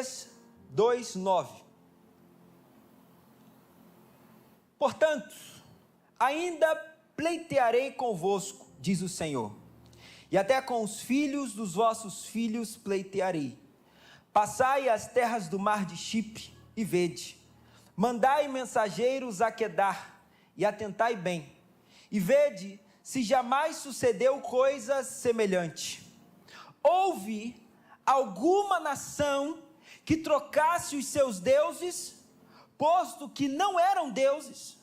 Jeremias 2:9. Portanto, ainda pleitearei convosco, diz o Senhor, e até com os filhos dos vossos filhos pleitearei. Passai as terras do mar de Chipre e vede, mandai mensageiros a Quedar, e atentai bem, e vede se jamais sucedeu coisa semelhante. Houve alguma nação que trocasse os seus deuses, posto que não eram deuses?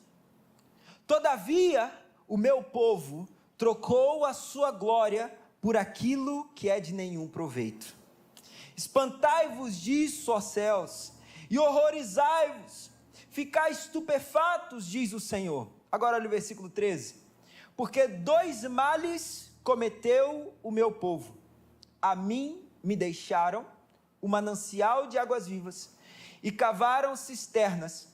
Todavia, o meu povo trocou a sua glória por aquilo que é de nenhum proveito. Espantai-vos disso, ó céus, e horrorizai-vos, ficai estupefatos, diz o Senhor. Agora olha o versículo 13. Porque 2 males cometeu o meu povo. A mim me deixaram o manancial de águas vivas, e cavaram cisternas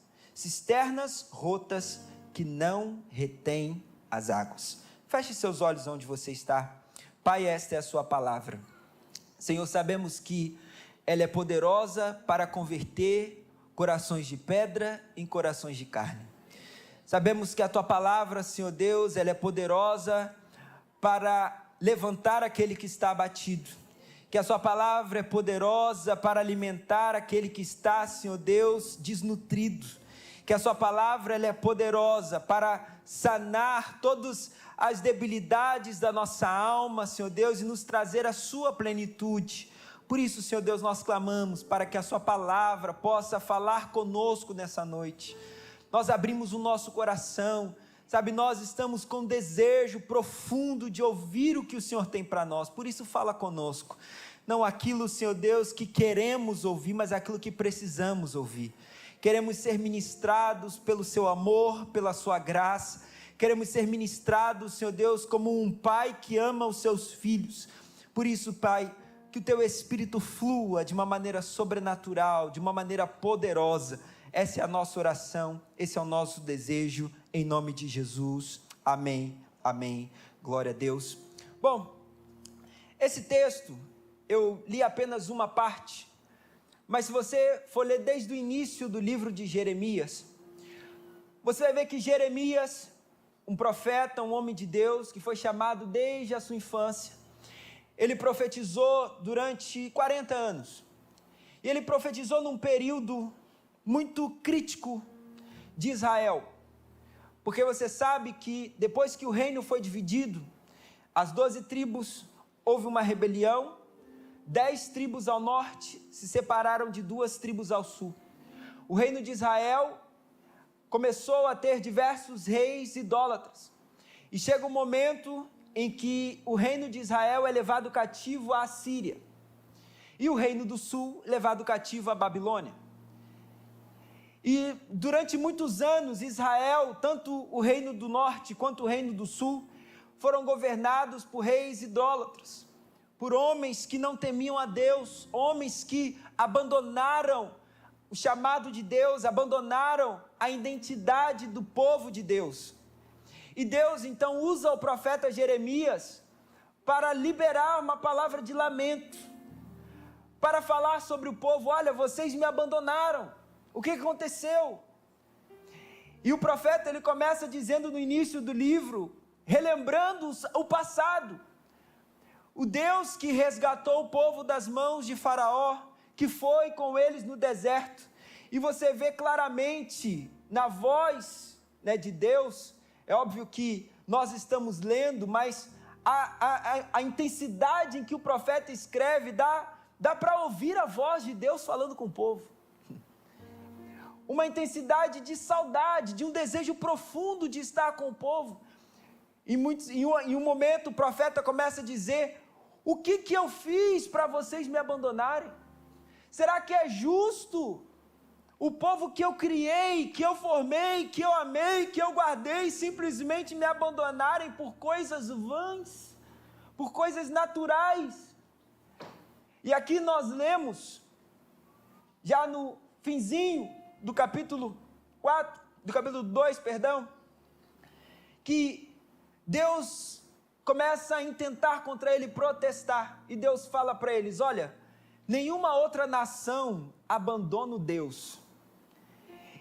rotas que não retêm as águas. Feche seus olhos onde você está. Pai, esta é a sua palavra. Senhor, sabemos que ela é poderosa para converter corações de pedra em corações de carne. Sabemos que a tua palavra, Senhor Deus, ela é poderosa para levantar aquele que está abatido. Que a sua palavra é poderosa para alimentar aquele que está, Senhor Deus, desnutrido. Que a sua palavra ela é poderosa para sanar todas as debilidades da nossa alma, Senhor Deus, e nos trazer a sua plenitude. Por isso, Senhor Deus, nós clamamos para que a sua palavra possa falar conosco nessa noite. Nós abrimos o nosso coração, sabe, nós estamos com desejo profundo de ouvir o que o Senhor tem para nós. Por isso fala conosco, não aquilo, Senhor Deus, que queremos ouvir, mas aquilo que precisamos ouvir. Queremos ser ministrados pelo seu amor, pela sua graça. Queremos ser ministrados, Senhor Deus, como um pai que ama os seus filhos. Por isso, Pai, que o teu Espírito flua de uma maneira sobrenatural, de uma maneira poderosa. Essa é a nossa oração, esse é o nosso desejo, em nome de Jesus. Amém, amém. Glória a Deus. Bom, esse texto, eu li apenas uma parte, mas se você for ler desde o início do livro de Jeremias, você vai ver que Jeremias, um profeta, um homem de Deus, que foi chamado desde a sua infância, ele profetizou durante 40 anos, e ele profetizou num período muito crítico de Israel, porque você sabe que depois que o reino foi dividido, as 12 tribos, houve uma rebelião, 10 tribos ao norte se separaram de 2 tribos ao sul. O reino de Israel começou a ter diversos reis idólatras, e chega um momento em que o reino de Israel é levado cativo à Assíria, e o reino do sul levado cativo à Babilônia. E durante muitos anos Israel, tanto o reino do norte quanto o reino do sul, foram governados por reis idólatras, por homens que não temiam a Deus, homens que abandonaram o chamado de Deus, abandonaram a identidade do povo de Deus. E Deus então usa o profeta Jeremias para liberar uma palavra de lamento, para falar sobre o povo: olha, vocês me abandonaram, o que aconteceu? E o profeta ele começa dizendo no início do livro, relembrando o passado, o Deus que resgatou o povo das mãos de Faraó, que foi com eles no deserto. E você vê claramente na voz, de Deus, é óbvio que nós estamos lendo, mas a intensidade em que o profeta escreve, dá para ouvir a voz de Deus falando com o povo. Uma intensidade de saudade, de um desejo profundo de estar com o povo. Em um momento o profeta começa a dizer: o que eu fiz para vocês me abandonarem? Será que é justo o povo que eu criei, que eu formei, que eu amei, que eu guardei, simplesmente me abandonarem por coisas vãs, por coisas naturais? E aqui nós lemos, já no finzinho do capítulo 2, que Deus começa a intentar contra ele, protestar, e Deus fala para eles: olha, nenhuma outra nação abandona o Deus.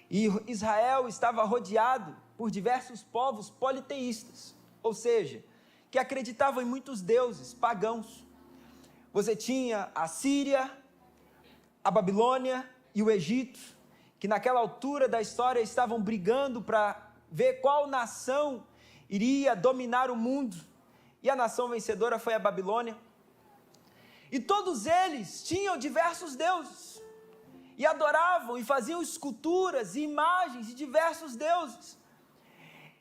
E Israel estava rodeado por diversos povos politeístas, ou seja, que acreditavam em muitos deuses pagãos. Você tinha a Síria, a Babilônia e o Egito, que naquela altura da história estavam brigando para ver qual nação iria dominar o mundo. E a nação vencedora foi a Babilônia. E todos eles tinham diversos deuses, e adoravam e faziam esculturas e imagens de diversos deuses.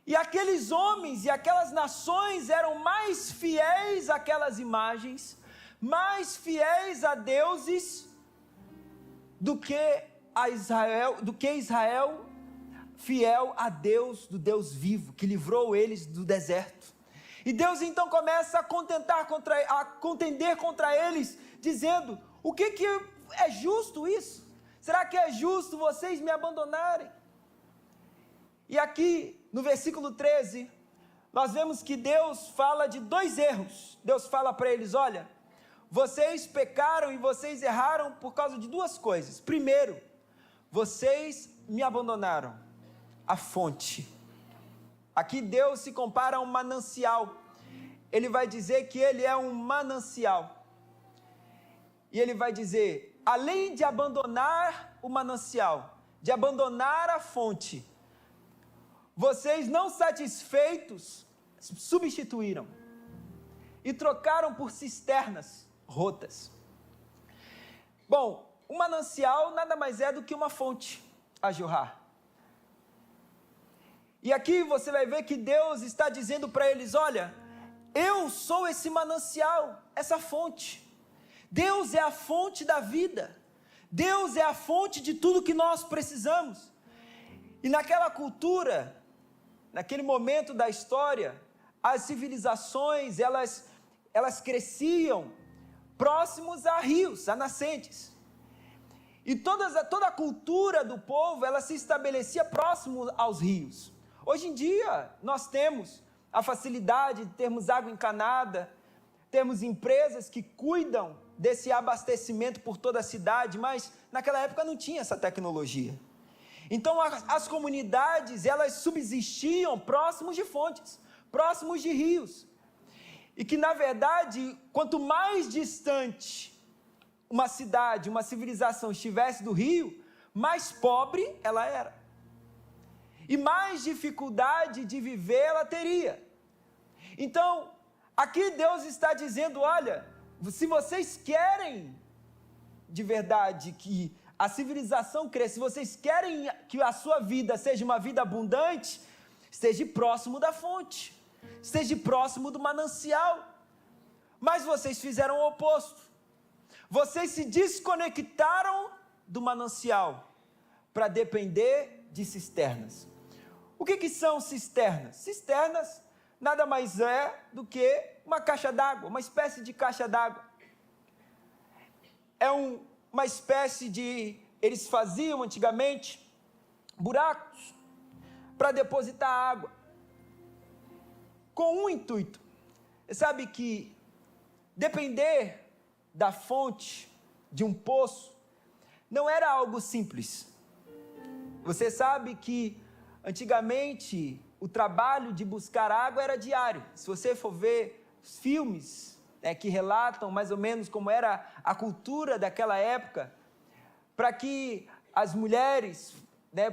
E aqueles homens e aquelas nações eram mais fiéis àquelas imagens, mais fiéis a deuses do que Israel fiel a Deus, do Deus vivo, que livrou eles do deserto. E Deus então começa a contender contra eles, dizendo: o que é justo isso? Será que é justo vocês me abandonarem? E aqui no versículo 13, nós vemos que Deus fala de dois erros. Deus fala para eles: olha, vocês pecaram e vocês erraram por causa de duas coisas. Primeiro, vocês me abandonaram a fonte. Aqui Deus se compara a um manancial. Ele vai dizer que ele é um manancial. E ele vai dizer, além de abandonar o manancial, de abandonar a fonte, vocês, não satisfeitos, substituíram e trocaram por cisternas rotas. Bom, o manancial nada mais é do que uma fonte a jorrar. E aqui você vai ver que Deus está dizendo para eles: olha, eu sou esse manancial, essa fonte. Deus é a fonte da vida. Deus é a fonte de tudo que nós precisamos. E naquela cultura, naquele momento da história, as civilizações, elas cresciam próximos a rios, a nascentes. E toda a cultura do povo, ela se estabelecia próximo aos rios. Hoje em dia, nós temos a facilidade de termos água encanada, temos empresas que cuidam desse abastecimento por toda a cidade, mas naquela época não tinha essa tecnologia. Então, as comunidades, elas subsistiam próximos de fontes, próximos de rios. E que, na verdade, quanto mais distante uma cidade, uma civilização estivesse do rio, mais pobre ela era. E mais dificuldade de viver ela teria. Então, aqui Deus está dizendo: olha, se vocês querem de verdade que a civilização cresça, se vocês querem que a sua vida seja uma vida abundante, esteja próximo da fonte, esteja próximo do manancial. Mas vocês fizeram o oposto. Vocês se desconectaram do manancial para depender de cisternas. O que são cisternas? Cisternas nada mais é do que uma caixa d'água, uma espécie de caixa d'água. É uma espécie de... Eles faziam antigamente buracos para depositar água, com um intuito. Você sabe que depender da fonte de um poço não era algo simples. Você sabe que antigamente o trabalho de buscar água era diário. Se você for ver os filmes que relatam mais ou menos como era a cultura daquela época, para que as mulheres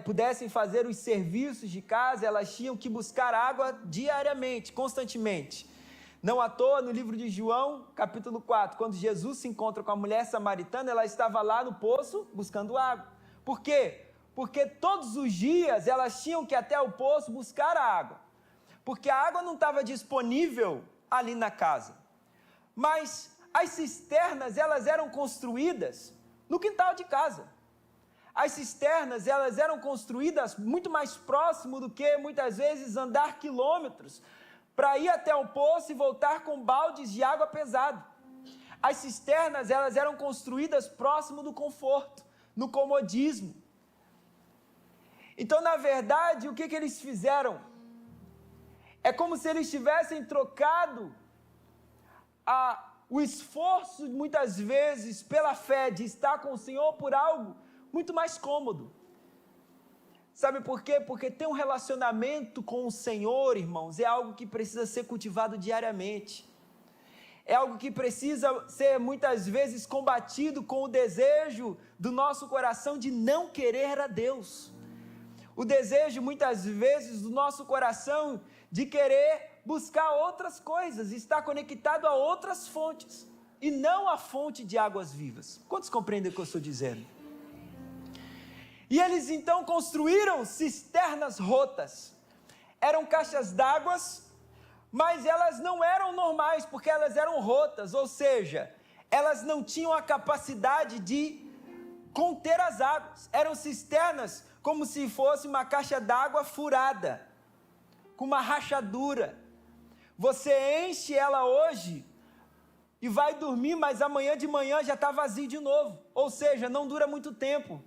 pudessem fazer os serviços de casa, elas tinham que buscar água diariamente, constantemente. Não à toa, no livro de João, capítulo 4, quando Jesus se encontra com a mulher samaritana, ela estava lá no poço buscando água. Por quê? Porque todos os dias elas tinham que ir até o poço buscar a água. Porque a água não estava disponível ali na casa. Mas as cisternas, elas eram construídas no quintal de casa. As cisternas, elas eram construídas muito mais próximo do que, muitas vezes, andar quilômetros para ir até o poço e voltar com baldes de água pesado. As cisternas, elas eram construídas próximo do conforto, no comodismo. Então, na verdade, o que eles fizeram? É como se eles tivessem trocado o esforço, muitas vezes, pela fé, de estar com o Senhor por algo muito mais cômodo. Sabe por quê? Porque ter um relacionamento com o Senhor, irmãos, é algo que precisa ser cultivado diariamente. É algo que precisa ser, muitas vezes, combatido com o desejo do nosso coração de não querer a Deus. O desejo, muitas vezes, do nosso coração de querer buscar outras coisas, estar conectado a outras fontes, e não a fonte de águas vivas. Quantos compreendem o que eu estou dizendo? E eles então construíram cisternas rotas. Eram caixas d'água, mas elas não eram normais, porque elas eram rotas, ou seja, elas não tinham a capacidade de conter as águas. Eram cisternas como se fosse uma caixa d'água furada, com uma rachadura. Você enche ela hoje e vai dormir, mas amanhã de manhã já está vazio de novo, ou seja, não dura muito tempo.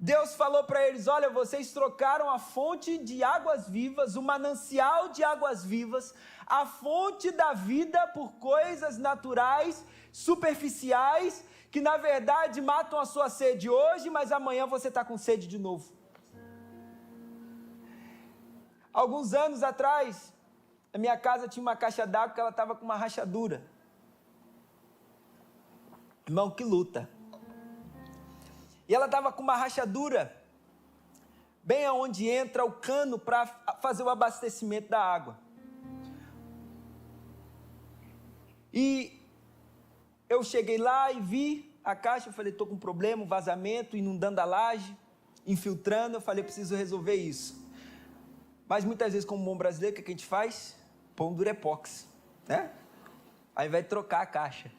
Deus falou para eles: olha, vocês trocaram a fonte de águas vivas, o manancial de águas vivas, a fonte da vida, por coisas naturais, superficiais, que na verdade matam a sua sede hoje, mas amanhã você está com sede de novo. Alguns anos atrás, a minha casa tinha uma caixa d'água que ela estava com uma rachadura. Irmão, que luta. E ela estava com uma rachadura, bem aonde entra o cano para fazer o abastecimento da água. E eu cheguei lá e vi a caixa, eu falei, estou com um problema, um vazamento, inundando a laje, infiltrando, eu falei, preciso resolver isso. Mas muitas vezes, como bom brasileiro, o que a gente faz? Põe um durepox, né? Aí vai trocar a caixa.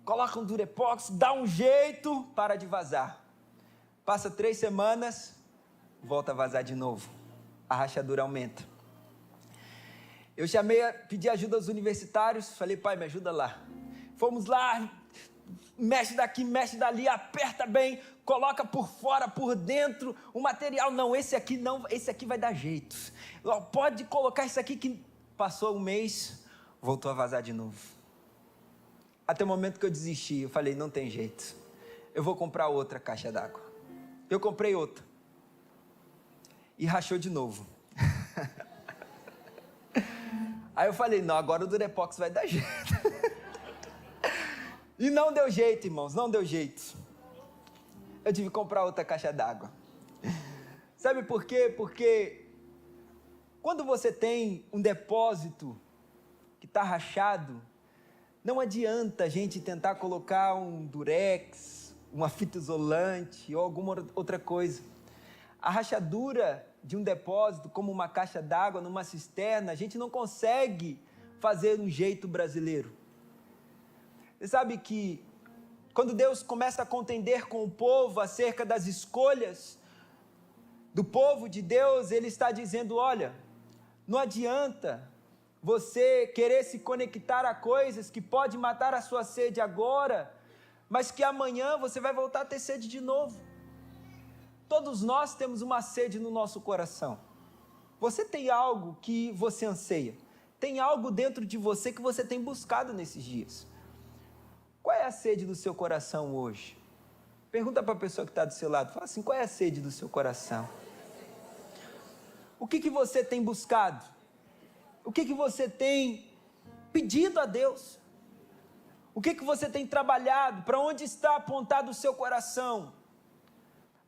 Coloca um durepox, dá um jeito, para de vazar. Passa 3 semanas, volta a vazar de novo. A rachadura aumenta. Eu pedi ajuda aos universitários, falei, pai, me ajuda lá. Fomos lá, mexe daqui, mexe dali, aperta bem, coloca por fora, por dentro, o material, não, esse aqui não, esse aqui vai dar jeito. Pode colocar isso aqui, que passou um mês, voltou a vazar de novo. Até o momento que eu desisti, eu falei, não tem jeito, eu vou comprar outra caixa d'água. Eu comprei outra. E rachou de novo. Aí eu falei, não, agora o durepox vai dar jeito. E não deu jeito, irmãos, não deu jeito. Eu tive que comprar outra caixa d'água. Sabe por quê? Porque quando você tem um depósito que está rachado, não adianta a gente tentar colocar um durex, uma fita isolante ou alguma outra coisa. A rachadura de um depósito, como uma caixa d'água numa cisterna, a gente não consegue fazer um jeito brasileiro. Você sabe que quando Deus começa a contender com o povo acerca das escolhas do povo de Deus, Ele está dizendo, olha, não adianta você querer se conectar a coisas que podem matar a sua sede agora, mas que amanhã você vai voltar a ter sede de novo. Todos nós temos uma sede no nosso coração. Você tem algo que você anseia, tem algo dentro de você que você tem buscado nesses dias. Qual é a sede do seu coração hoje? Pergunta para a pessoa que está do seu lado, fala assim, qual é a sede do seu coração? O que você tem buscado? O que você tem pedido a Deus? O que você tem trabalhado? Para onde está apontado o seu coração?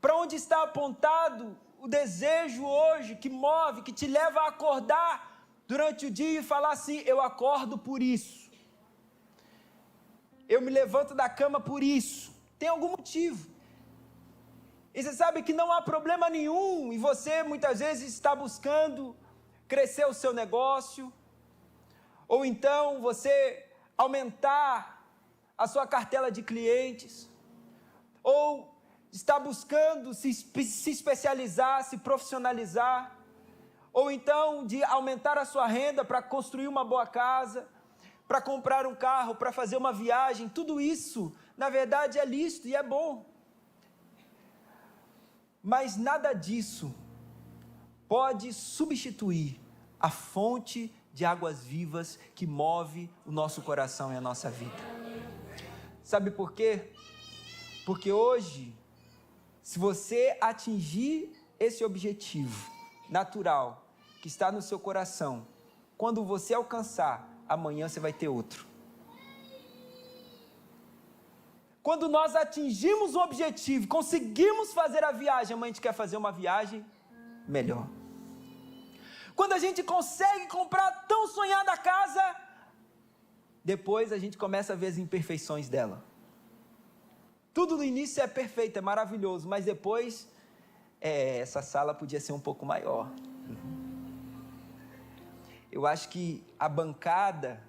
Para onde está apontado o desejo hoje que move, que te leva a acordar durante o dia e falar assim, eu acordo por isso. Eu me levanto da cama por isso. Tem algum motivo. E você sabe que não há problema nenhum, e você muitas vezes está buscando crescer o seu negócio, ou então você aumentar a sua cartela de clientes, ou está buscando se especializar, se profissionalizar, ou então de aumentar a sua renda para construir uma boa casa, para comprar um carro, para fazer uma viagem. Tudo isso, na verdade, é lícito e é bom. Mas nada disso pode substituir a fonte de águas vivas que move o nosso coração e a nossa vida. Sabe por quê? Porque hoje, se você atingir esse objetivo natural que está no seu coração, quando você alcançar, amanhã você vai ter outro. Quando nós atingimos o objetivo, conseguimos fazer a viagem, amanhã a gente quer fazer uma viagem melhor. Quando a gente consegue comprar a tão sonhada casa, depois a gente começa a ver as imperfeições dela. Tudo no início é perfeito, é maravilhoso, mas depois, essa sala podia ser um pouco maior. Eu acho que a bancada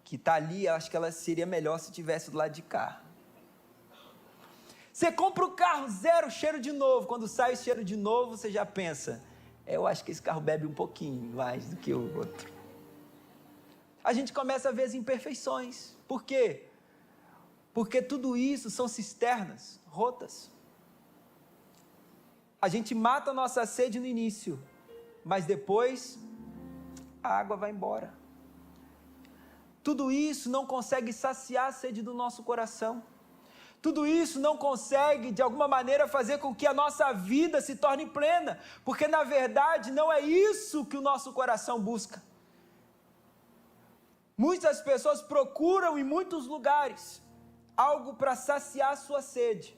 que está ali, acho que ela seria melhor se estivesse do lado de cá. Você compra o carro zero, cheiro de novo. Quando sai o cheiro de novo, você já pensa, eu acho que esse carro bebe um pouquinho mais do que o outro. A gente começa a ver as imperfeições. Por quê? Porque tudo isso são cisternas rotas. A gente mata a nossa sede no início, mas depois a água vai embora. Tudo isso não consegue saciar a sede do nosso coração. Tudo isso não consegue, de alguma maneira, fazer com que a nossa vida se torne plena, porque, na verdade, não é isso que o nosso coração busca. Muitas pessoas procuram em muitos lugares algo para saciar a sua sede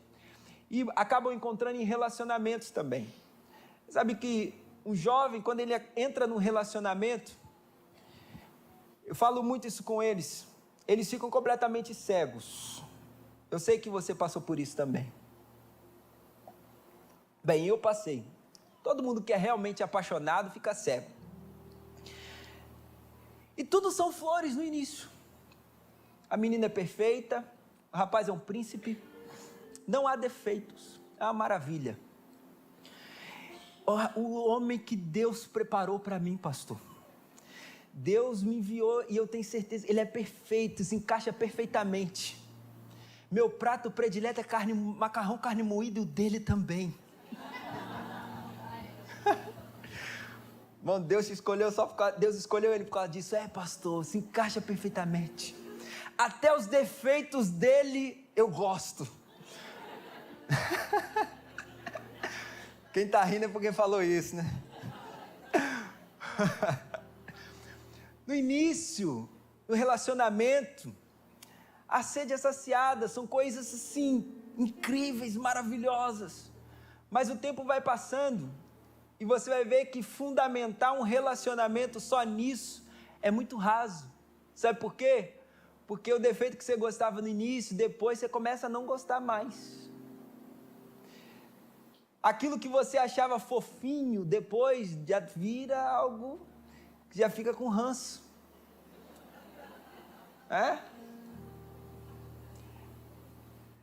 e acabam encontrando em relacionamentos também. Sabe que um jovem, quando ele entra num relacionamento, eu falo muito isso com eles ficam completamente cegos. Eu sei que você passou por isso também. Bem, eu passei. Todo mundo que é realmente apaixonado fica cego. E tudo são flores no início. A menina é perfeita, o rapaz é um príncipe, não há defeitos, é uma maravilha. O homem que Deus preparou para mim, pastor. Deus me enviou e eu tenho certeza, ele é perfeito, se encaixa perfeitamente. Meu prato predileto é macarrão, carne moída, e o dele também. Bom, Deus escolheu ele por causa disso. Pastor, se encaixa perfeitamente. Até os defeitos dele eu gosto. Quem está rindo é porque falou isso, né? No início, no relacionamento, a sede é saciada, são coisas assim, incríveis, maravilhosas. Mas o tempo vai passando e você vai ver que fundamentar um relacionamento só nisso é muito raso. Sabe por quê? Porque o defeito que você gostava no início, depois você começa a não gostar mais. Aquilo que você achava fofinho, depois já vira algo que já fica com ranço.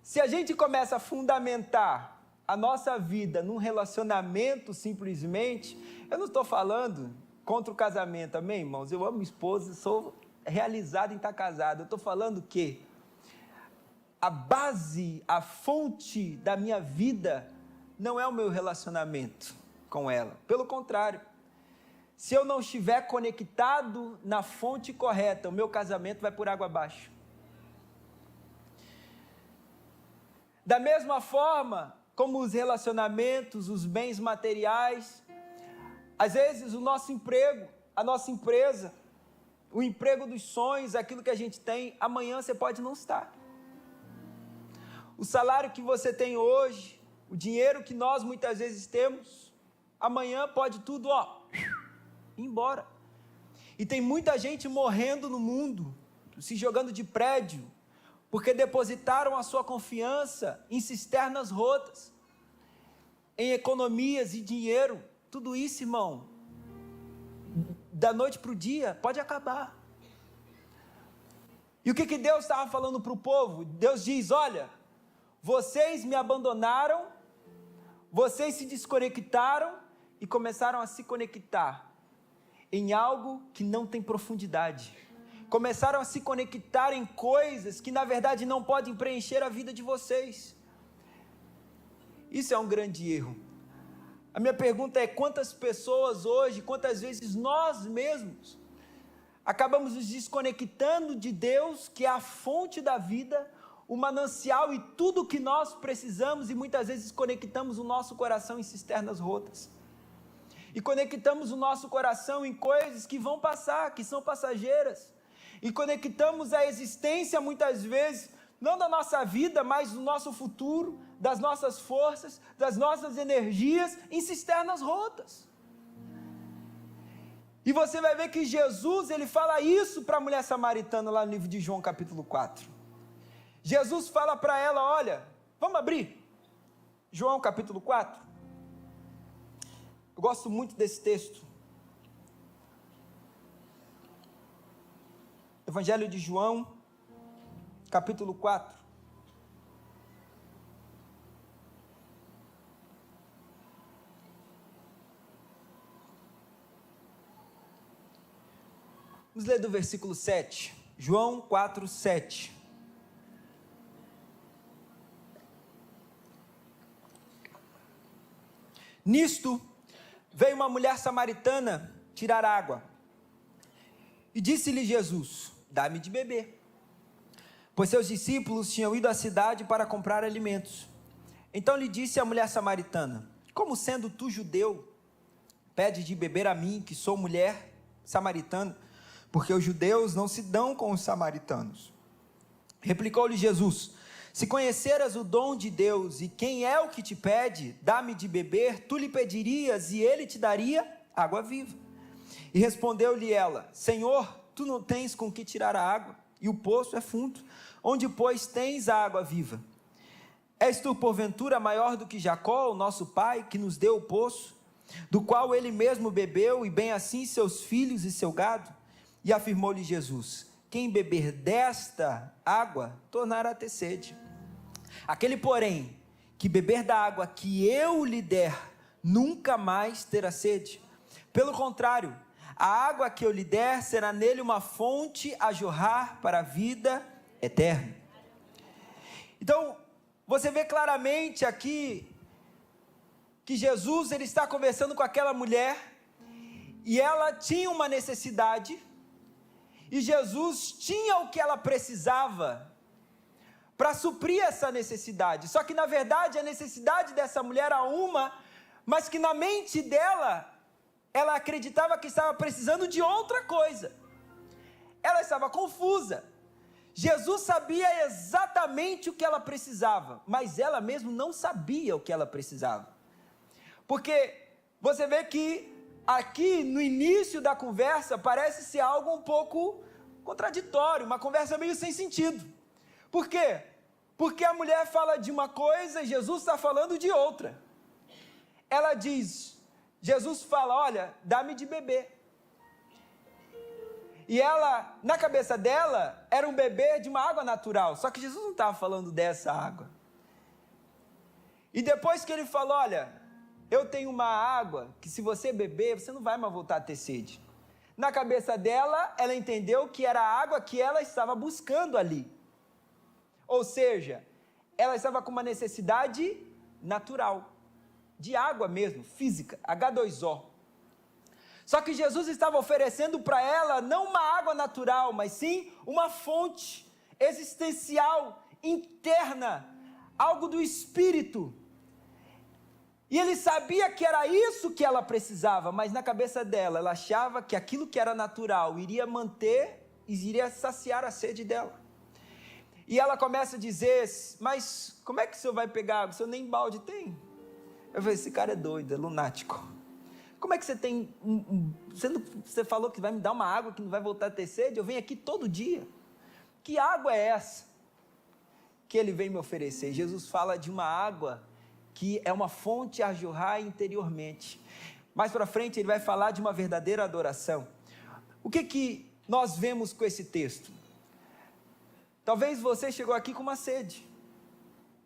Se a gente começa a fundamentar a nossa vida num relacionamento simplesmente, eu não estou falando contra o casamento, amém, irmãos? Eu amo minha esposa, sou realizado em estar casado. Eu estou falando que a base, a fonte da minha vida não é o meu relacionamento com ela. Pelo contrário, se eu não estiver conectado na fonte correta, o meu casamento vai por água abaixo. Da mesma forma como os relacionamentos, os bens materiais, às vezes o nosso emprego, a nossa empresa, o emprego dos sonhos, aquilo que a gente tem, amanhã você pode não estar. O salário que você tem hoje, o dinheiro que nós muitas vezes temos, amanhã pode tudo, ir embora. E tem muita gente morrendo no mundo, se jogando de prédio, porque depositaram a sua confiança em cisternas rotas, em economias e dinheiro. Tudo isso, irmão, da noite para o dia, pode acabar. E o que Deus estava falando para o povo? Deus diz, olha, vocês me abandonaram, vocês se desconectaram e começaram a se conectar em algo que não tem profundidade. Começaram a se conectar em coisas que na verdade não podem preencher a vida de vocês. Isso é um grande erro. A minha pergunta é: quantas pessoas hoje, quantas vezes nós mesmos, acabamos nos desconectando de Deus, que é a fonte da vida, o manancial e tudo o que nós precisamos, e muitas vezes conectamos o nosso coração em cisternas rotas, e conectamos o nosso coração em coisas que vão passar, que são passageiras, e conectamos a existência muitas vezes, não da nossa vida, mas do nosso futuro, das nossas forças, das nossas energias, em cisternas rotas. E você vai ver que Jesus, ele fala isso para a mulher samaritana lá no livro de João capítulo 4. Jesus fala para ela: olha, vamos abrir João capítulo 4. Eu gosto muito desse texto. Evangelho de João capítulo 4. Vamos ler do versículo 7, João 4, 7. Nisto, veio uma mulher samaritana tirar água, e disse-lhe Jesus: dá-me de beber. Pois seus discípulos tinham ido à cidade para comprar alimentos. Então lhe disse a mulher samaritana: como sendo tu judeu, pede de beber a mim, que sou mulher samaritana? Porque os judeus não se dão com os samaritanos. Replicou-lhe Jesus: se conheceras o dom de Deus, e quem é o que te pede, dá-me de beber, tu lhe pedirias, e ele te daria água viva. E respondeu-lhe ela: Senhor, tu não tens com que tirar a água, e o poço é fundo. Onde, pois, tens a água viva? És tu, porventura, maior do que Jacó, o nosso pai, que nos deu o poço, do qual ele mesmo bebeu, e bem assim seus filhos e seu gado? E afirmou-lhe Jesus: quem beber desta água, tornará a ter sede. Aquele, porém, que beber da água que eu lhe der, nunca mais terá sede. Pelo contrário, a água que eu lhe der será nele uma fonte a jorrar para a vida eterna. Então, você vê claramente aqui que Jesus, ele está conversando com aquela mulher, e ela tinha uma necessidade, e Jesus tinha o que ela precisava para suprir essa necessidade. Só que na verdade a necessidade dessa mulher era uma, mas que na mente dela, ela acreditava que estava precisando de outra coisa. Ela estava confusa. Jesus sabia exatamente o que ela precisava, mas ela mesma não sabia o que ela precisava. Porque você vê que aqui no início da conversa parece ser algo um pouco contraditório, uma conversa meio sem sentido. Por quê? Porque a mulher fala de uma coisa e Jesus está falando de outra. Ela diz, Jesus fala: olha, dá-me de beber. E ela, na cabeça dela, era um bebê de uma água natural, só que Jesus não estava falando dessa água. E depois que ele falou: olha, eu tenho uma água que se você beber, você não vai mais voltar a ter sede. Na cabeça dela, ela entendeu que era a água que ela estava buscando ali. Ou seja, ela estava com uma necessidade natural, de água mesmo, física, H2O. Só que Jesus estava oferecendo para ela não uma água natural, mas sim uma fonte existencial, interna, algo do espírito. E ele sabia que era isso que ela precisava, mas na cabeça dela, ela achava que aquilo que era natural iria manter e iria saciar a sede dela. E ela começa a dizer: mas como é que o senhor vai pegar água? O senhor nem balde tem. Eu falei: esse cara é doido, é lunático. Como é que você tem, você falou que vai me dar uma água que não vai voltar a ter sede? Eu venho aqui todo dia. Que água é essa que ele vem me oferecer? Jesus fala de uma água que é uma fonte a jorrar interiormente. Mais para frente ele vai falar de uma verdadeira adoração. O que nós vemos com esse texto? Talvez você chegou aqui com uma sede,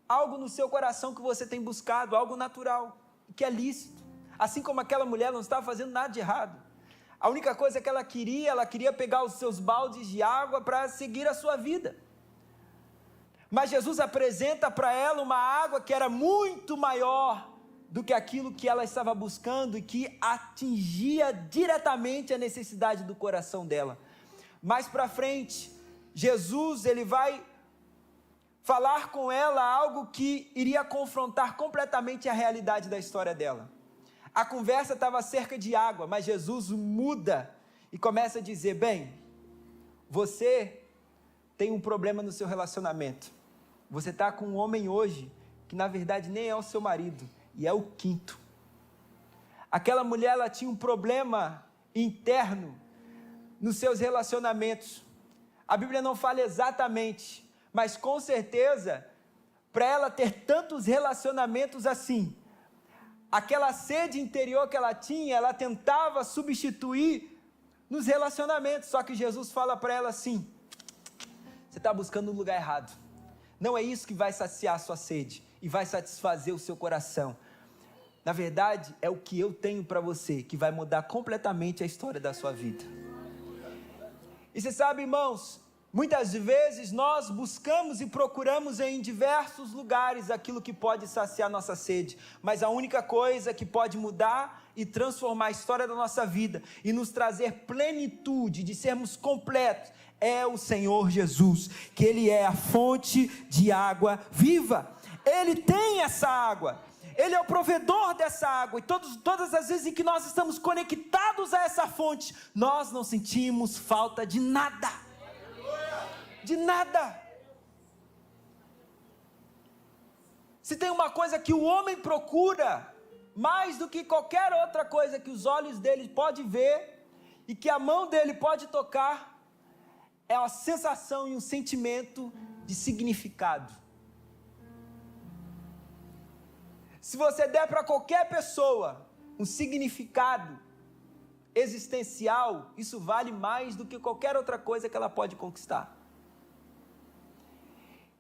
algo no seu coração que você tem buscado, algo natural, que é lícito. Assim como aquela mulher não estava fazendo nada de errado. A única coisa que ela queria pegar os seus baldes de água para seguir a sua vida. Mas Jesus apresenta para ela uma água que era muito maior do que aquilo que ela estava buscando e que atingia diretamente a necessidade do coração dela. Mais para frente, Jesus ele vai falar com ela algo que iria confrontar completamente a realidade da história dela. A conversa estava acerca de água, mas Jesus muda e começa a dizer: bem, você tem um problema no seu relacionamento. Você está com um homem hoje que na verdade nem é o seu marido, e é o quinto. Aquela mulher, ela tinha um problema interno nos seus relacionamentos. A Bíblia não fala exatamente, mas com certeza, para ela ter tantos relacionamentos assim, aquela sede interior que ela tinha, ela tentava substituir nos relacionamentos, só que Jesus fala para ela assim: você está buscando um lugar errado, não é isso que vai saciar a sua sede, e vai satisfazer o seu coração. Na verdade, é o que eu tenho para você, que vai mudar completamente a história da sua vida. E você sabe, irmãos, muitas vezes nós buscamos e procuramos em diversos lugares aquilo que pode saciar nossa sede, mas a única coisa que pode mudar e transformar a história da nossa vida e nos trazer plenitude, de sermos completos, é o Senhor Jesus, que Ele é a fonte de água viva. Ele tem essa água, Ele é o provedor dessa água, e todas as vezes em que nós estamos conectados a essa fonte, nós não sentimos falta de nada, de nada. Se tem uma coisa que o homem procura, mais do que qualquer outra coisa que os olhos dele podem ver, e que a mão dele pode tocar, é uma sensação e um sentimento de significado. Se você der para qualquer pessoa um significado existencial, isso vale mais do que qualquer outra coisa que ela pode conquistar.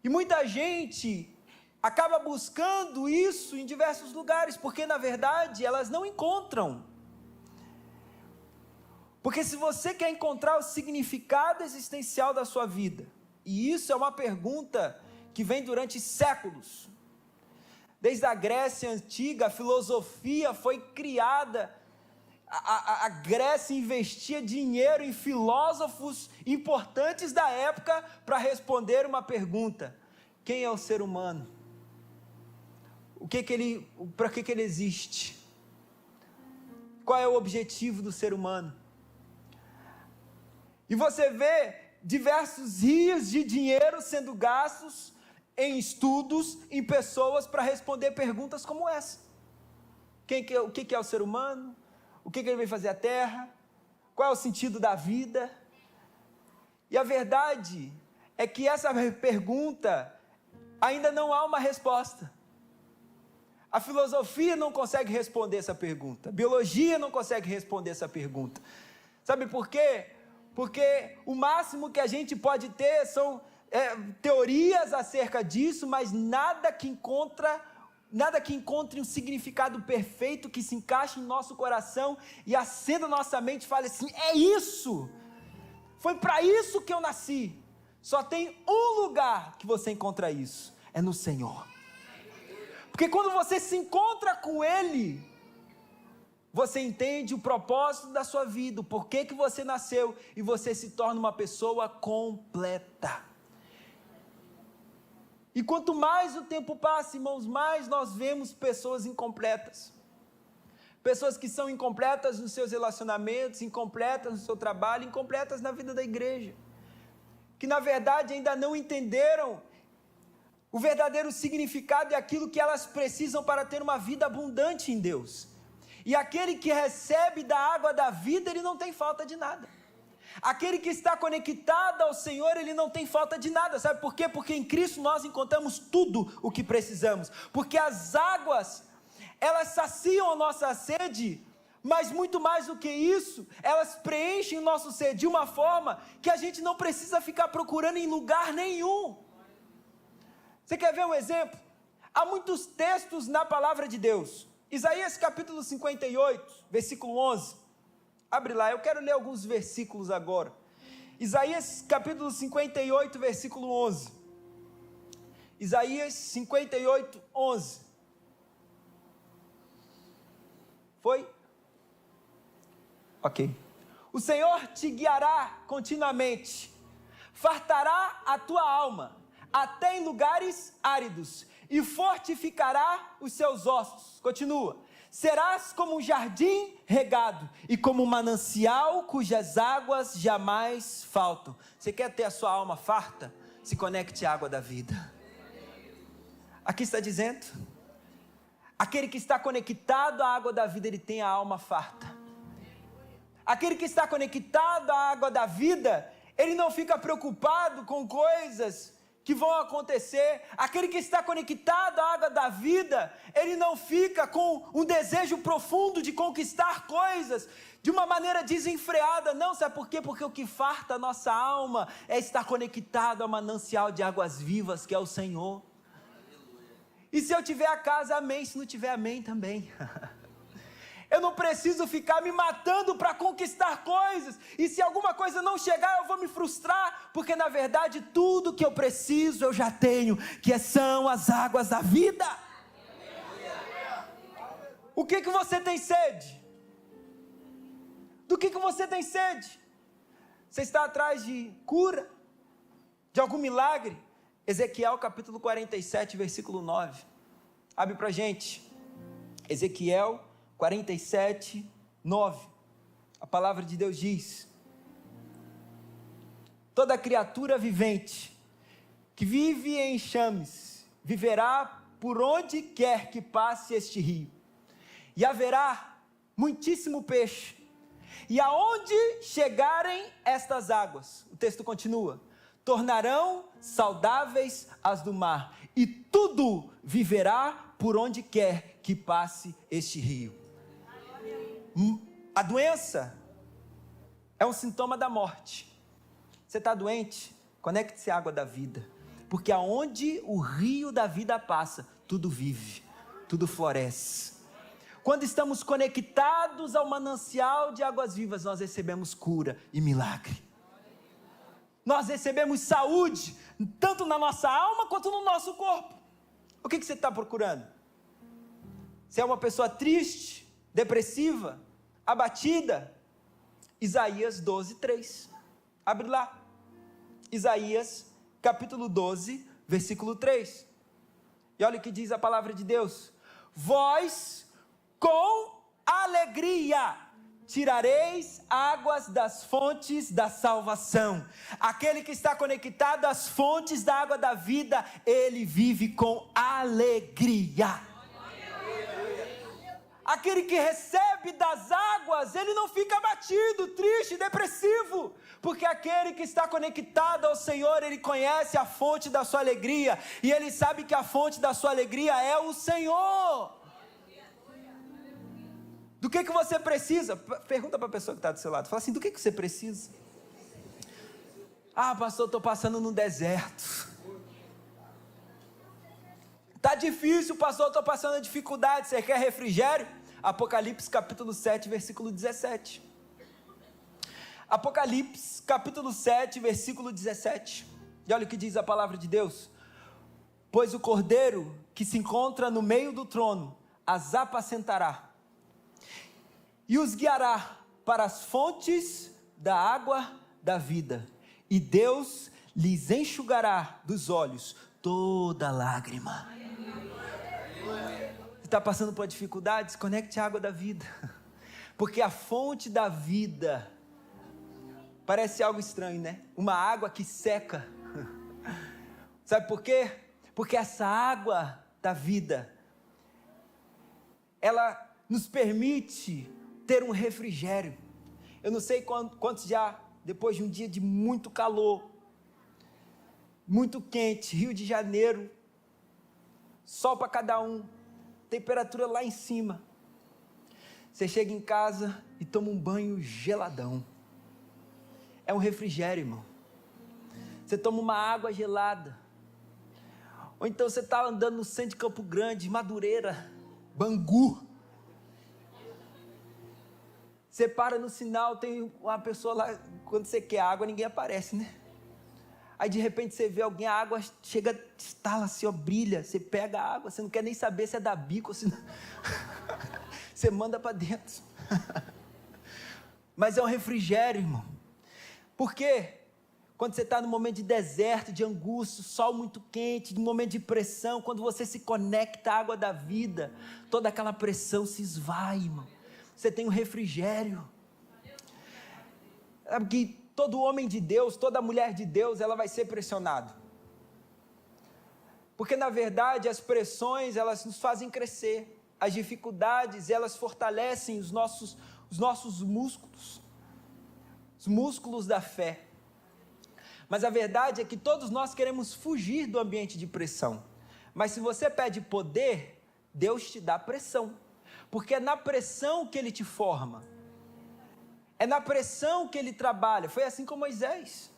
E muita gente acaba buscando isso em diversos lugares, porque na verdade elas não encontram. Porque se você quer encontrar o significado existencial da sua vida, e isso é uma pergunta que vem durante séculos, desde a Grécia Antiga, a filosofia foi criada, a Grécia investia dinheiro em filósofos importantes da época para responder uma pergunta: quem é o ser humano? Para que ele existe? Qual é o objetivo do ser humano? E você vê diversos rios de dinheiro sendo gastos em estudos, em pessoas para responder perguntas como essa: o que é o ser humano? O que ele veio fazer à Terra? Qual é o sentido da vida? E a verdade é que essa pergunta ainda não há uma resposta. A filosofia não consegue responder essa pergunta, a biologia não consegue responder essa pergunta. Sabe por quê? Porque o máximo que a gente pode ter são teorias acerca disso, mas nada que encontre um significado perfeito, que se encaixe em nosso coração e acenda nossa mente e fale assim: é isso, foi para isso que eu nasci. Só tem um lugar que você encontra isso, é no Senhor. Porque quando você se encontra com Ele, você entende o propósito da sua vida, o porquê que você nasceu, e você se torna uma pessoa completa. E quanto mais o tempo passa, irmãos, mais nós vemos pessoas incompletas. Pessoas que são incompletas nos seus relacionamentos, incompletas no seu trabalho, incompletas na vida da igreja. Que na verdade ainda não entenderam o verdadeiro significado e aquilo que elas precisam para ter uma vida abundante em Deus. E aquele que recebe da água da vida, ele não tem falta de nada. Aquele que está conectado ao Senhor, ele não tem falta de nada. Sabe por quê? Porque em Cristo nós encontramos tudo o que precisamos. Porque as águas, elas saciam a nossa sede, mas muito mais do que isso, elas preenchem o nosso ser de uma forma que a gente não precisa ficar procurando em lugar nenhum. Você quer ver um exemplo? Há muitos textos na palavra de Deus. Isaías capítulo 58, versículo 11. Abre lá, eu quero ler alguns versículos agora. Isaías capítulo 58, versículo 11. Isaías 58, 11. Ok. O Senhor te guiará continuamente, fartará a tua alma, até em lugares áridos, e fortificará os seus ossos. Continua. Serás como um jardim regado, e como um manancial cujas águas jamais faltam. Você quer ter a sua alma farta? Se conecte à água da vida. Aqui está dizendo, aquele que está conectado à água da vida, ele tem a alma farta. Aquele que está conectado à água da vida, ele não fica preocupado com coisas que vão acontecer. Aquele que está conectado à água da vida, ele não fica com um desejo profundo de conquistar coisas de uma maneira desenfreada. Não, sabe por quê? Porque o que farta a nossa alma é estar conectado ao manancial de águas vivas, que é o Senhor. E se eu tiver a casa, amém. Se não tiver, amém também. Eu não preciso ficar me matando para conquistar coisas, e se alguma coisa não chegar, eu vou me frustrar, porque na verdade tudo que eu preciso eu já tenho, que são as águas da vida. O que você tem sede? Do que você tem sede? Você está atrás de cura? De algum milagre? Ezequiel capítulo 47, versículo 9. Abre para a gente. Ezequiel 47, 9, a palavra de Deus diz: toda criatura vivente, que vive em enxames, viverá por onde quer que passe este rio, e haverá muitíssimo peixe, e aonde chegarem estas águas, o texto continua, tornarão saudáveis as do mar, e tudo viverá por onde quer que passe este rio. A doença é um sintoma da morte. Você está doente? Conecte-se à água da vida, porque aonde o rio da vida passa, tudo vive, tudo floresce. Quando estamos conectados ao manancial de águas vivas, nós recebemos cura e milagre. Nós recebemos saúde, tanto na nossa alma quanto no nosso corpo. O que você está procurando? Se é uma pessoa triste, depressiva, abatida, Isaías 12, 3, abre lá, Isaías capítulo 12, versículo 3, e olha o que diz a palavra de Deus: vós com alegria tirareis águas das fontes da salvação. Aquele que está conectado às fontes da água da vida, ele vive com alegria. Aquele que recebe das águas, ele não fica abatido, triste, depressivo, porque aquele que está conectado ao Senhor, ele conhece a fonte da sua alegria, e ele sabe que a fonte da sua alegria é o Senhor. Do que você precisa? Pergunta para a pessoa que está do seu lado, fala assim, do que você precisa? Ah, pastor, estou passando no deserto. Está difícil, pastor, estou passando dificuldade, você quer refrigério? Apocalipse capítulo 7, versículo 17. Apocalipse capítulo 7, versículo 17. E olha o que diz a palavra de Deus: pois o cordeiro que se encontra no meio do trono as apacentará, e os guiará para as fontes da água da vida, e Deus lhes enxugará dos olhos toda lágrima. Está passando por dificuldades, conecte a água da vida, porque a fonte da vida, parece algo estranho, né? Uma água que seca, sabe por quê? Porque essa água da vida, ela nos permite ter um refrigério. Eu não sei quantos já, depois de um dia de muito calor, muito quente, Rio de Janeiro, sol para cada um, temperatura lá em cima, você chega em casa e toma um banho geladão, é um refrigério, irmão. Você toma uma água gelada, ou então você está andando no centro de Campo Grande, Madureira, Bangu, você para no sinal, tem uma pessoa lá, quando você quer água, ninguém aparece, né? Aí de repente você vê alguém, a água chega, estala assim, ó, brilha, você pega a água, você não quer nem saber se é da bico ou se não... você manda para dentro. mas é um refrigério, irmão. Por quê? Quando você está no momento de deserto, de angústia, sol muito quente, de momento de pressão, quando você se conecta à água da vida, toda aquela pressão se esvai, irmão. Você tem um refrigério. Sabe que todo homem de Deus, toda mulher de Deus, ela vai ser pressionado. Porque na verdade as pressões, elas nos fazem crescer. As dificuldades, elas fortalecem os nossos músculos. Os músculos da fé. Mas a verdade é que todos nós queremos fugir do ambiente de pressão. Mas se você pede poder, Deus te dá pressão. Porque é na pressão que Ele te forma. É na pressão que Ele trabalha. Foi assim com Moisés.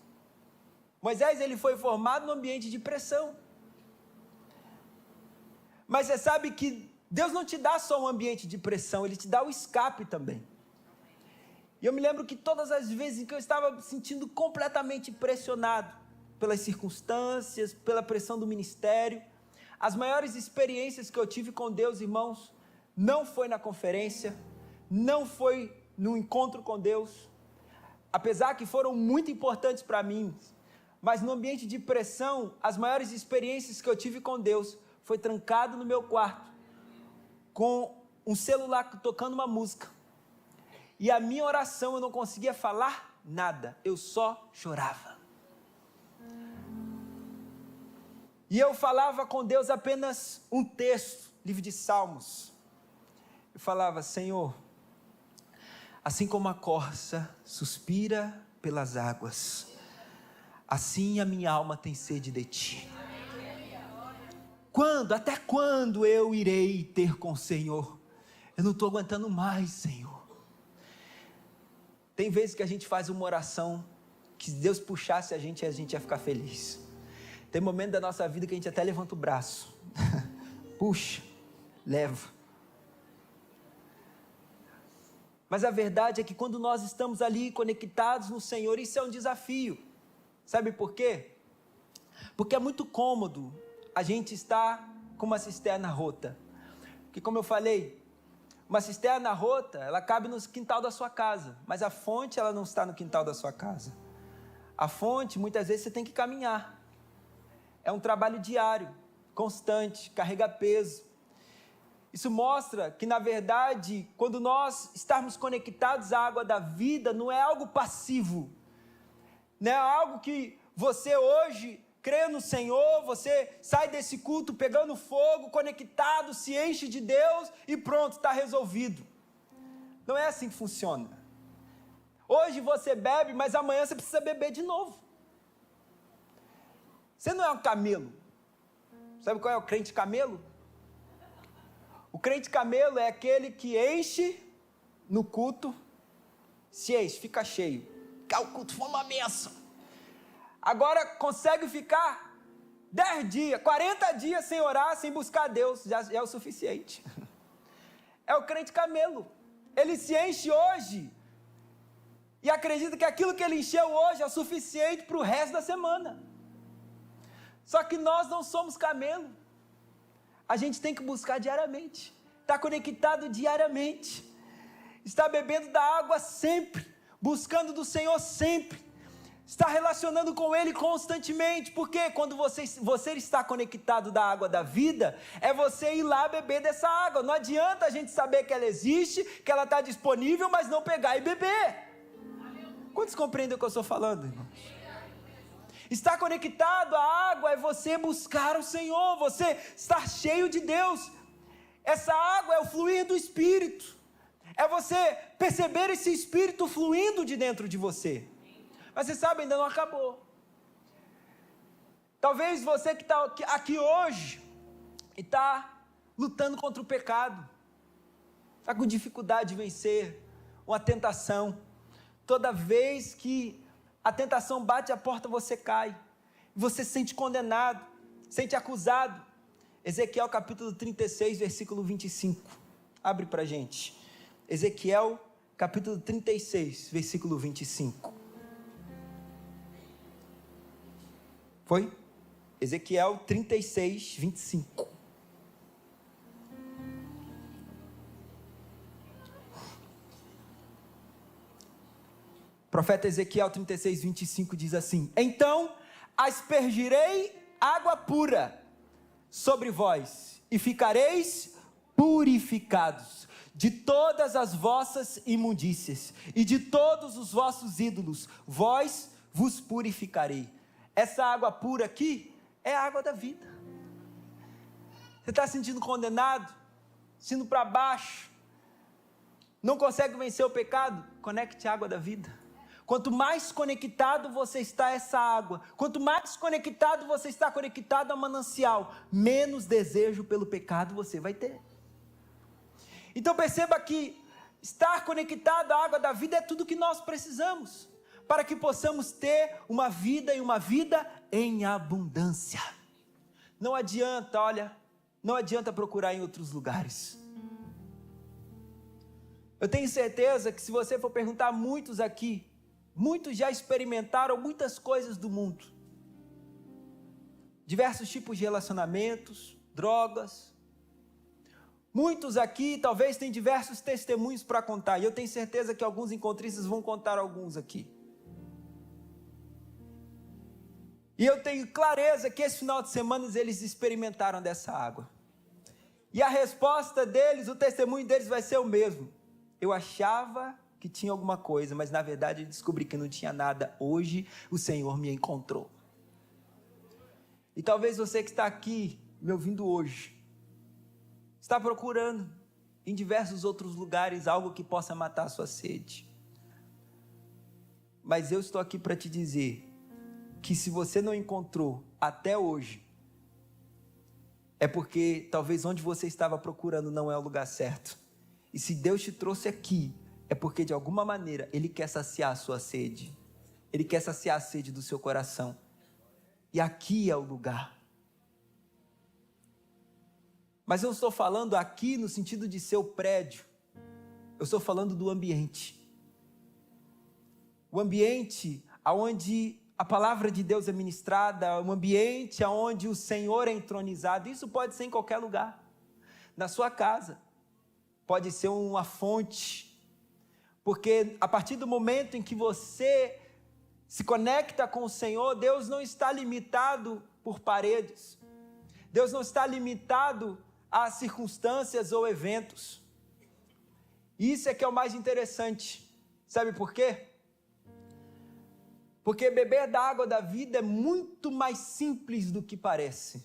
Moisés, ele foi formado no ambiente de pressão. Mas você sabe que Deus não te dá só um ambiente de pressão, Ele te dá o escape também. E eu me lembro que todas as vezes em que eu estava me sentindo completamente pressionado pelas circunstâncias, pela pressão do ministério, as maiores experiências que eu tive com Deus, irmãos, não foi na conferência, não foi no encontro com Deus, apesar que foram muito importantes para mim, mas no ambiente de pressão, as maiores experiências que eu tive com Deus foi trancado no meu quarto, com um celular tocando uma música. E a minha oração, eu não conseguia falar nada, eu só chorava. E eu falava com Deus apenas um texto, livro de Salmos. Eu falava: Senhor, assim como a corça suspira pelas águas, assim a minha alma tem sede de ti. Até quando eu irei ter com o Senhor? Eu não estou aguentando mais, Senhor. Tem vezes que a gente faz uma oração, que se Deus puxasse a gente ia ficar feliz. Tem momentos da nossa vida que a gente até levanta o braço. Puxa, leva. Mas a verdade é que quando nós estamos ali conectados no Senhor, isso é um desafio. Sabe por quê? Porque é muito cômodo a gente estar com uma cisterna rota. Porque, como eu falei, uma cisterna rota, ela cabe no quintal da sua casa, mas a fonte, ela não está no quintal da sua casa. A fonte, muitas vezes, você tem que caminhar. É um trabalho diário, constante, carrega peso. Isso mostra que, na verdade, quando nós estarmos conectados à água da vida, não é algo passivo. Não é algo que você hoje crê no Senhor, você sai desse culto pegando fogo, conectado, se enche de Deus e pronto, está resolvido. Não é assim que funciona. Hoje você bebe, mas amanhã você precisa beber de novo. Você não é um camelo. Sabe qual é o crente camelo? O crente camelo é aquele que enche no culto, se enche, fica cheio. O culto foi uma bênção. Agora consegue ficar 10 dias, 40 dias sem orar, sem buscar Deus, já é o suficiente. É o crente camelo. Ele se enche hoje e acredita que aquilo que ele encheu hoje é o suficiente para o resto da semana. Só que nós não somos camelo. A gente tem que buscar diariamente, estar conectado diariamente, estar bebendo da água sempre, buscando do Senhor sempre, está relacionando com Ele constantemente, porque quando você está conectado da água da vida, é você ir lá beber dessa água. Não adianta a gente saber que ela existe, que ela está disponível, mas não pegar e beber. Quantos compreendem o que eu estou falando, irmãos? Estar conectado à água é você buscar o Senhor, você estar cheio de Deus. Essa água é o fluir do Espírito, é você perceber esse Espírito fluindo de dentro de você. Mas você sabe, ainda não acabou. Talvez você que está aqui hoje e está lutando contra o pecado, está com dificuldade de vencer uma tentação. Toda vez que a tentação bate a porta, você cai. Você se sente condenado, sente acusado. Ezequiel capítulo 36, versículo 25. Abre para a gente. Ezequiel capítulo 36, versículo 25. Foi? Ezequiel 36, 25. profeta Ezequiel 36, 25 diz assim: então aspergirei água pura sobre vós, e ficareis purificados de todas as vossas imundícias, e de todos os vossos ídolos, vós vos purificarei. Essa água pura aqui é a água da vida. Você está se sentindo condenado, sentindo para baixo, não consegue vencer o pecado? Conecte a água da vida. Quanto mais conectado você está a essa água, quanto mais conectado você está conectado ao manancial, menos desejo pelo pecado você vai ter. Então perceba que estar conectado à água da vida é tudo que nós precisamos, para que possamos ter uma vida, e uma vida em abundância. Não adianta, não adianta procurar em outros lugares. Eu tenho certeza que se você for perguntar a muitos aqui, muitos já experimentaram muitas coisas do mundo. Diversos tipos de relacionamentos, drogas. Muitos aqui talvez tenham diversos testemunhos para contar, e eu tenho certeza que alguns encontristas vão contar alguns aqui. E eu tenho clareza que esse final de semana eles experimentaram dessa água. E a resposta deles, o testemunho deles vai ser o mesmo. Eu achava que tinha alguma coisa, mas na verdade eu descobri que não tinha nada. Hoje o Senhor me encontrou. E talvez você que está aqui me ouvindo hoje, está procurando em diversos outros lugares algo que possa matar a sua sede. Mas eu estou aqui para te dizer que se você não encontrou até hoje, é porque talvez onde você estava procurando não é o lugar certo. E se Deus te trouxe aqui, é porque de alguma maneira Ele quer saciar a sua sede. Ele quer saciar a sede do seu coração. E aqui é o lugar. Mas eu estou falando aqui no sentido de ser o prédio. Eu estou falando do ambiente. O ambiente onde a palavra de Deus é ministrada, um ambiente onde o Senhor é entronizado. Isso pode ser em qualquer lugar. Na sua casa. Pode ser uma fonte. Porque a partir do momento em que você se conecta com o Senhor, Deus não está limitado por paredes. Deus não está limitado a circunstâncias ou eventos. Isso é que é o mais interessante. Sabe por quê? Porque beber da água da vida é muito mais simples do que parece.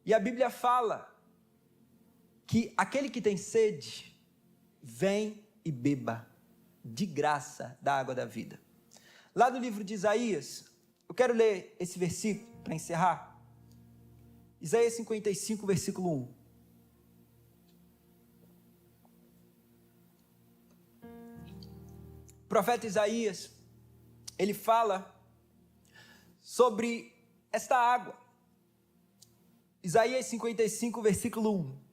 E a Bíblia fala que aquele que tem sede, vem e beba de graça da água da vida. Lá no livro de Isaías, eu quero ler esse versículo para encerrar. Isaías 55, versículo 1. O profeta Isaías, ele fala sobre esta água. Isaías 55, versículo 1.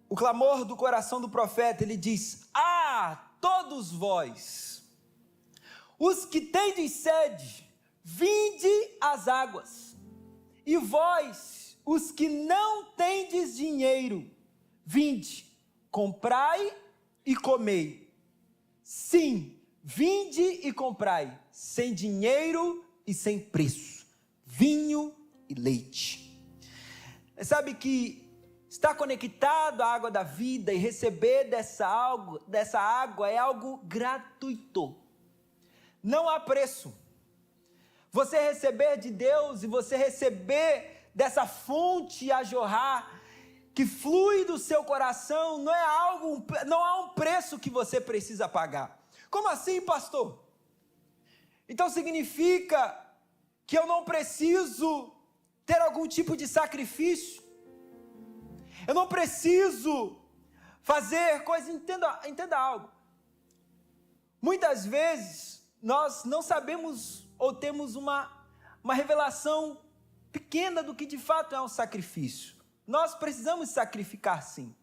O clamor do coração do profeta, ele diz: todos vós, os que tendes sede, vinde às águas, e vós, os que não tendes dinheiro, vinde, comprai e comei. Sim, vinde e comprai, sem dinheiro e sem preço, vinho e leite. Sabe que estar conectado à água da vida e receber dessa água é algo gratuito. Não há preço. Você receber de Deus e você receber dessa fonte a jorrar, que flui do seu coração, não há um preço que você precisa pagar. Como assim, pastor? Então significa que eu não preciso ter algum tipo de sacrifício? Eu não preciso fazer coisa, entenda algo. Muitas vezes, nós não sabemos ou temos uma revelação pequena do que de fato é um sacrifício. Nós precisamos sacrificar sim.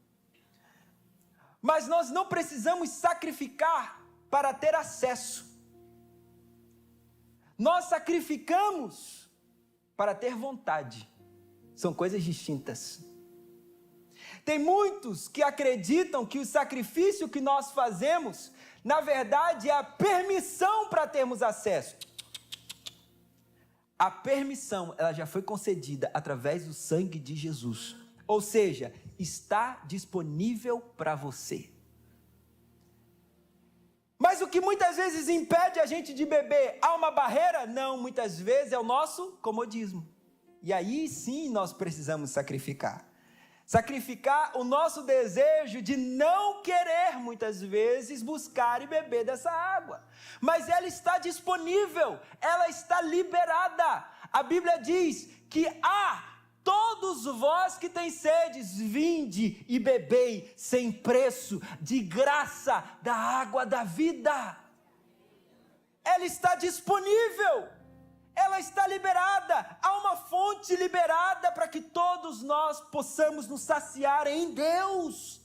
Mas nós não precisamos sacrificar para ter acesso. Nós sacrificamos para ter vontade. São coisas distintas. Tem muitos que acreditam que o sacrifício que nós fazemos, na verdade, é a permissão para termos acesso. A permissão, ela já foi concedida através do sangue de Jesus. Ou seja, está disponível para você. Mas o que muitas vezes impede a gente de beber, há uma barreira? Não, muitas vezes é o nosso comodismo. E aí sim nós precisamos sacrificar. Sacrificar o nosso desejo de não querer, muitas vezes, buscar e beber dessa água. Mas ela está disponível, ela está liberada. A Bíblia diz que todos vós que têm sedes, vinde e bebei sem preço, de graça, da água da vida. Ela está disponível, ela está liberada, há uma fonte liberada para que todos nós possamos nos saciar em Deus.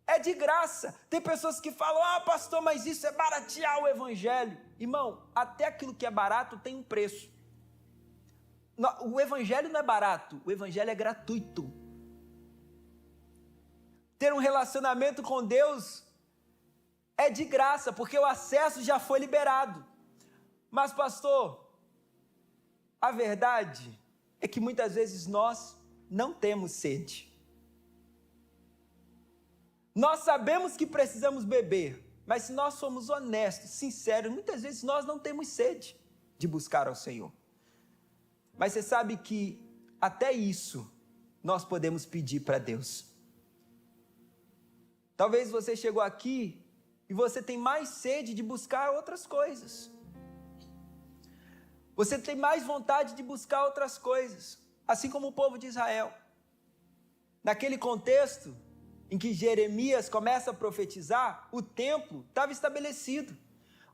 É de graça. Tem pessoas que falam, pastor, mas isso é baratear o evangelho. Irmão, até aquilo que é barato tem um preço. O evangelho não é barato, o evangelho é gratuito. Ter um relacionamento com Deus é de graça, porque o acesso já foi liberado. Mas pastor, a verdade é que muitas vezes nós não temos sede. Nós sabemos que precisamos beber, mas se nós somos honestos, sinceros, muitas vezes nós não temos sede de buscar ao Senhor. Mas você sabe que até isso nós podemos pedir para Deus. Talvez você chegou aqui e você tem mais sede de buscar outras coisas. Você tem mais vontade de buscar outras coisas, assim como o povo de Israel. Naquele contexto em que Jeremias começa a profetizar, o templo estava estabelecido.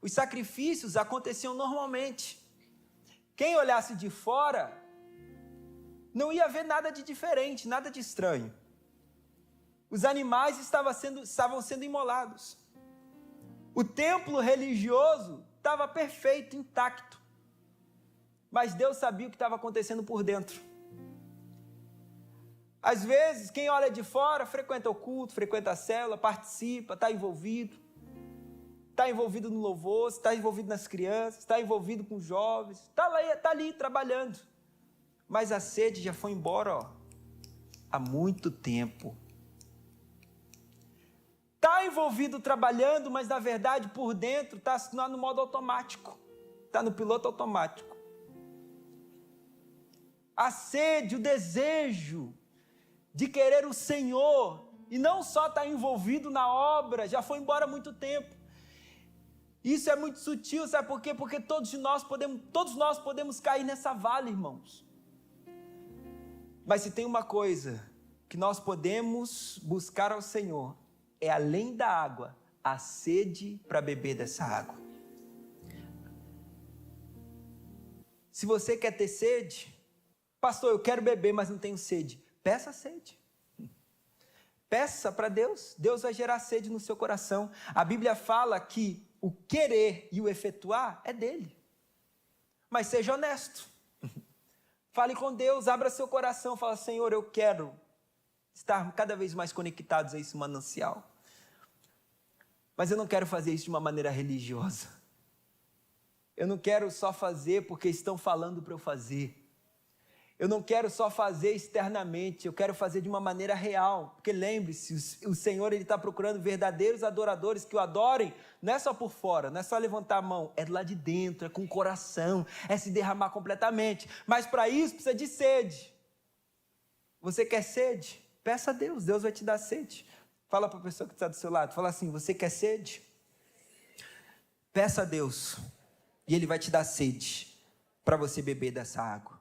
Os sacrifícios aconteciam normalmente. Quem olhasse de fora não ia ver nada de diferente, nada de estranho. Os animais estavam sendo imolados. O templo religioso estava perfeito, intacto. Mas Deus sabia o que estava acontecendo por dentro. Às vezes, quem olha de fora, frequenta o culto, frequenta a célula, participa, está envolvido no louvor, está envolvido nas crianças, está envolvido com os jovens, está ali trabalhando. Mas a sede já foi embora, há muito tempo. Está envolvido trabalhando, mas na verdade por dentro está no modo automático, está no piloto automático. A sede, o desejo de querer o Senhor, e não só estar envolvido na obra, já foi embora há muito tempo. Isso é muito sutil, sabe por quê? Porque todos nós podemos cair nessa vala, irmãos. Mas se tem uma coisa que nós podemos buscar ao Senhor, é além da água, a sede para beber dessa água. Se você quer ter sede, pastor, eu quero beber, mas não tenho sede. Peça sede. Peça para Deus. Deus vai gerar sede no seu coração. A Bíblia fala que o querer e o efetuar é dele. Mas seja honesto. Fale com Deus, abra seu coração. Fala, Senhor, eu quero estar cada vez mais conectados a esse manancial. Mas eu não quero fazer isso de uma maneira religiosa. Eu não quero só fazer porque estão falando para eu fazer. Eu não quero só fazer externamente, eu quero fazer de uma maneira real. Porque lembre-se, o Senhor está procurando verdadeiros adoradores que o adorem, não é só por fora, não é só levantar a mão, é do lado de dentro, é com o coração, é se derramar completamente. Mas para isso precisa de sede. Você quer sede? Peça a Deus, Deus vai te dar sede. Fala para a pessoa que está do seu lado, fala assim, você quer sede? Peça a Deus, e Ele vai te dar sede para você beber dessa água.